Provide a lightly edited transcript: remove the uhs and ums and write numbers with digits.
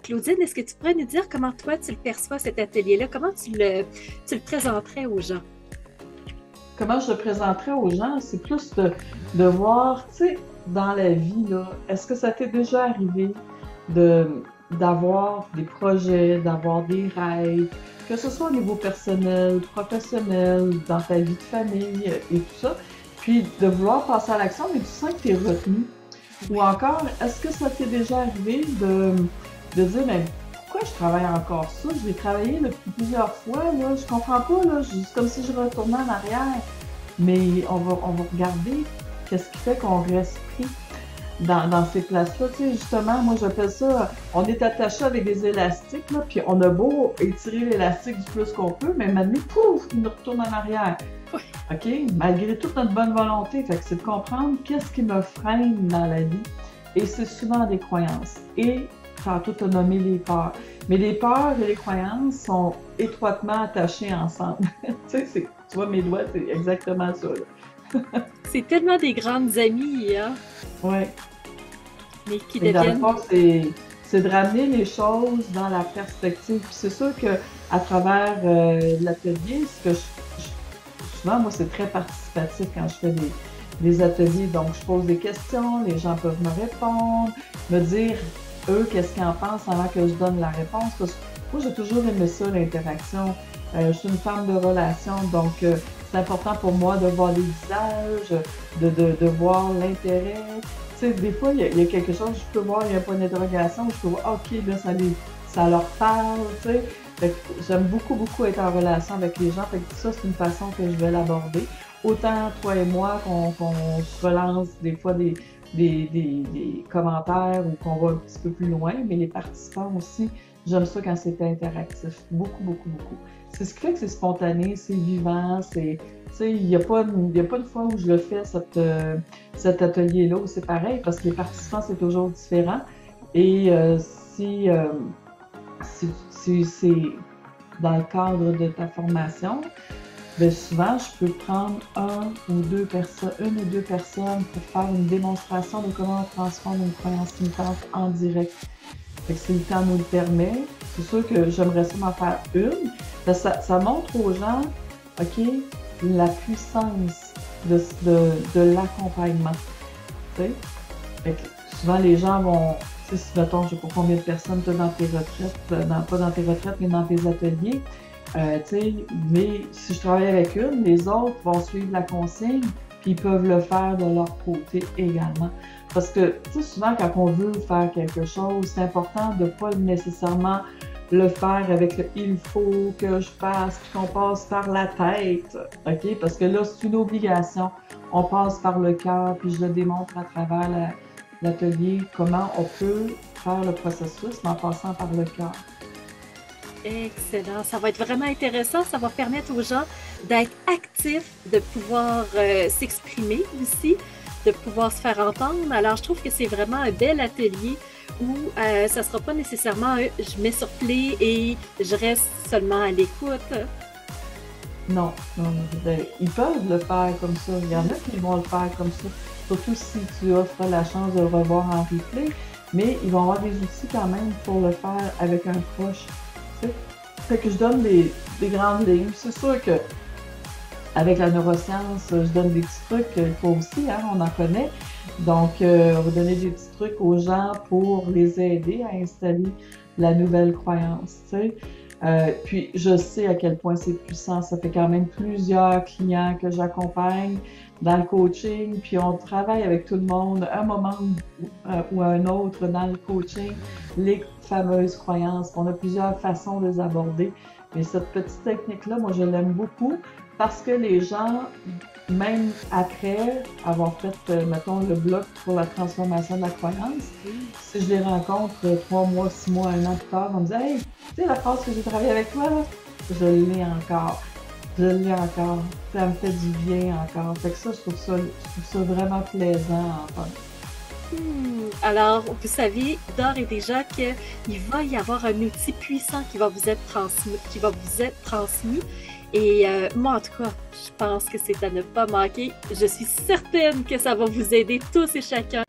Claudine, est-ce que tu pourrais nous dire comment toi tu le perçois, cet atelier-là? Comment tu le présenterais aux gens? Comment je le présenterais aux gens, c'est plus de voir, tu sais, dans la vie, là, est-ce que ça t'est déjà arrivé de, d'avoir des projets, d'avoir des rêves, que ce soit au niveau personnel, professionnel, dans ta vie de famille et tout ça, puis de vouloir passer à l'action, mais tu sens que tu es retenu. Ou encore, est-ce que ça t'est déjà arrivé de dire, mais pourquoi je travaille encore ça? Je l'ai travaillé depuis plusieurs fois, là, je comprends pas, là, c'est comme si je retournais en arrière. Mais on va regarder qu'est-ce qui fait qu'on reste pris dans ces places-là. Tu sais, justement, moi j'appelle ça, on est attaché avec des élastiques, là, puis on a beau étirer l'élastique du plus qu'on peut, mais maintenant, pouf, il nous retourne en arrière. Oui. OK? Malgré toute notre bonne volonté, fait que c'est de comprendre qu'est-ce qui me freine dans la vie. Et c'est souvent des croyances. Et tantôt, tu as nommé les peurs. Mais les peurs et les croyances sont étroitement attachées ensemble. Tu sais, tu vois mes doigts, c'est exactement ça, là. C'est tellement des grandes amies, hein, Ouais. mais qui Fait que dans le deviennent... fond, c'est de ramener les choses dans la perspective. Puis c'est sûr que à travers l'atelier, souvent, moi, c'est très participatif quand je fais des ateliers. Donc, je pose des questions, les gens peuvent me répondre, me dire, eux, qu'est-ce qu'ils en pensent avant que je donne la réponse. Parce que moi, j'ai toujours aimé ça, l'interaction. Je suis une femme de relation, donc c'est important pour moi de voir les visages, de voir l'intérêt. Tu sais, des fois, il y a quelque chose, je peux voir, il y a un point d'interrogation, je peux voir, OK, là, ça leur parle, tu sais. Fait que j'aime beaucoup, beaucoup être en relation avec les gens. Fait que ça, c'est une façon que je vais l'aborder. Autant toi et moi qu'on se relance des fois des commentaires ou qu'on va un petit peu plus loin, mais les participants aussi, j'aime ça quand c'est interactif. Beaucoup, beaucoup, beaucoup. C'est ce qui fait que c'est spontané, c'est vivant, c'est. Tu sais, il y a pas une fois où je le fais, cet atelier-là, où c'est pareil, parce que les participants, c'est toujours différent. Et si c'est dans le cadre de ta formation, ben souvent, je peux prendre une ou deux personnes pour faire une démonstration de comment on transforme une croyance limitante en direct. Fait que si le temps nous le permet, c'est sûr que j'aimerais ça m'en faire une. Ça montre aux gens, OK, la puissance de l'accompagnement. Tu sais? Fait que souvent, les gens vont, tu sais, si mettons, je sais pas combien de personnes tu as dans tes retraites, pas dans tes retraites, mais dans tes ateliers, tu sais, mais si je travaille avec une, les autres vont suivre la consigne, puis ils peuvent le faire de leur côté également. Parce que, tu sais, souvent, quand on veut faire quelque chose, c'est important de ne pas nécessairement le faire avec le il faut que je fasse, puis qu'on passe par la tête, OK? Parce que là, c'est une obligation. On passe par le cœur, puis je le démontre à travers l'atelier, comment on peut faire le processus, mais en passant par le cœur. Excellent. Ça va être vraiment intéressant. Ça va permettre aux gens d'être actifs, de pouvoir s'exprimer aussi, de pouvoir se faire entendre. Alors, je trouve que c'est vraiment un bel atelier où ça ne sera pas nécessairement je mets sur play et je reste seulement à l'écoute. Non, non, ils peuvent le faire comme ça. Il y en a qui vont le faire comme ça. Surtout si tu offres la chance de le revoir en replay. Mais ils vont avoir des outils quand même pour le faire avec un proche. Tu sais. Fait que je donne des grandes lignes. C'est sûr que avec la neuroscience, je donne des petits trucs, il faut aussi, hein, on en connaît. Donc, on va donner des petits trucs aux gens pour les aider à installer la nouvelle croyance, tu sais. Puis, je sais à quel point c'est puissant. Ça fait quand même plusieurs clients que j'accompagne dans le coaching, puis on travaille avec tout le monde, un moment ou un autre dans le coaching, les fameuses croyances. On a plusieurs façons de les aborder. Mais cette petite technique-là, moi, je l'aime beaucoup parce que les gens, même après avoir fait, mettons, le bloc pour la transformation de la croyance, si je les rencontre 3 mois, 6 mois, un an plus tard, on me dit hey, tu sais la phrase que j'ai travaillé avec toi, là? Je l'ai encore. Je l'ai encore. Ça me fait du bien encore. Fait que ça, je trouve ça vraiment plaisant à entendre. Alors, vous savez d'ores et déjà qu'il va y avoir un outil puissant qui va vous être transmis. Et moi, en tout cas, je pense que c'est à ne pas manquer. Je suis certaine que ça va vous aider tous et chacun